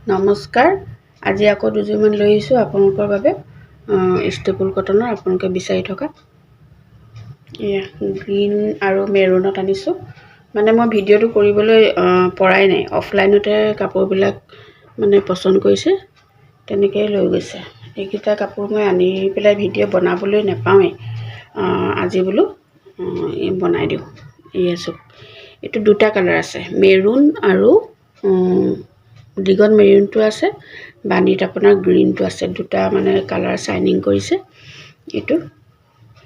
নমস্কাৰ আজি আকৌ দুযোৰমান লৈ আহিছোঁ আপোনালোকৰ বাবে ষ্টেপুল কটনৰ আপোনালোকে বিচাৰি থকা গ্ৰীণ আৰু মেৰুনত আনিছোঁ মানে মই ভিডিঅ'টো কৰিবলৈ পৰাই নাই অফলাইনতে কাপোৰবিলাক মানে পচন্দ কৰিছে তেনেকৈ লৈ গৈছে এইকেইটা কাপোৰ মই আনি পেলাই ভিডিঅ' বনাবলৈ নাপাওঁৱেই আজি বোলো বনাই দিওঁ এইয়া এইটো দুটা কালাৰ আছে মেৰুন আৰু দিগন মেৰুনটো আছে বানীত আপোনাৰ গ্ৰীনটো আছে দুটা মানে কালাৰ শাইনিং কৰিছে এইটো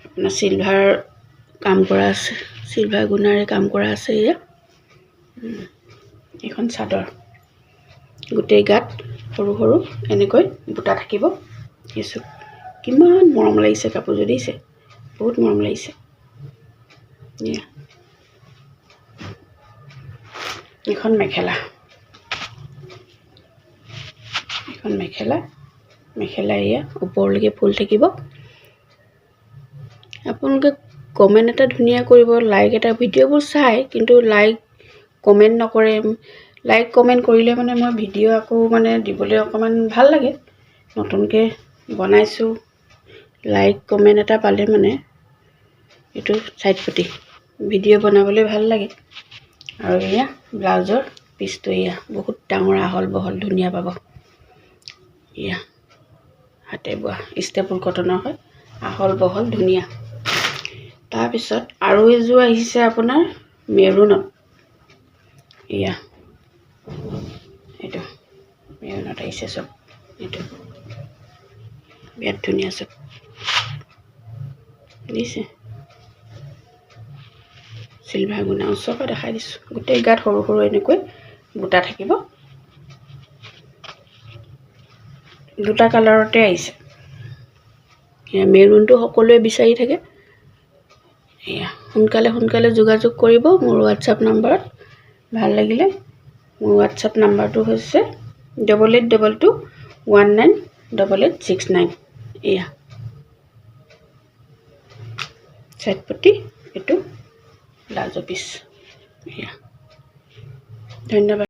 আপোনাৰ সিলভাৰ কাম কৰা আছে সিলভাৰ গুণাৰে কাম কৰা আছে এয়া এখন চাদৰ গোটেই গাত সৰু সৰু এনেকৈ বুটা থাকিব কিছু কিমান মৰম লাগিছে কাপোৰযোৰ দিছে বহুত মৰম লাগিছে এয়া এখন মেখেলা মেখেলা এয়া ওপৰলৈকে ফুল থাকিব আপোনালোকে কমেণ্ট এটা ধুনীয়া কৰিব লাইক এটা ভিডিঅ'বোৰ চাই কিন্তু লাইক কমেণ্ট নকৰে লাইক কমেণ্ট কৰিলে মানে মই ভিডিঅ' আকৌ মানে দিবলৈ অকণমান ভাল লাগে নতুনকৈ বনাইছোঁ লাইক কমেণ্ট এটা পালে মানে এইটো চাইড পতি ভিডিঅ' বনাবলৈ ভাল লাগে আৰু এয়া ব্লাউজৰ পিচটো এয়া বহুত ডাঙৰ আহল বহল ধুনীয়া পাব এয়া হাতে বোৱা ষ্টেপুল কটনৰ হয় আহল বহল ধুনীয়া তাৰপিছত আৰু এযোৰ আহিছে আপোনাৰ মেৰুনত এয়া এইটো মেৰুনত আহিছে চব এইটো বিৰাট ধুনীয়া চব দিছে সিলভাৰ গুণা ওচৰৰ পৰা দেখাই দিছোঁ গোটেই গাত সৰু সৰু এনেকৈ বুটা থাকিব দুটা কালাৰতে আহিছে এয়া মেৰুনটো সকলোৱে বিচাৰি থাকে এয়া সোনকালে যোগাযোগ কৰিব মোৰ হোৱাটছআপ নম্বৰত ভাল লাগিলে মোৰ হোৱাটছআপ নাম্বাৰটো হৈছে 8822198869 এয়া চাইড পতি এইটো ব্লাউজৰ পিচ এয়া ধন্যবাদ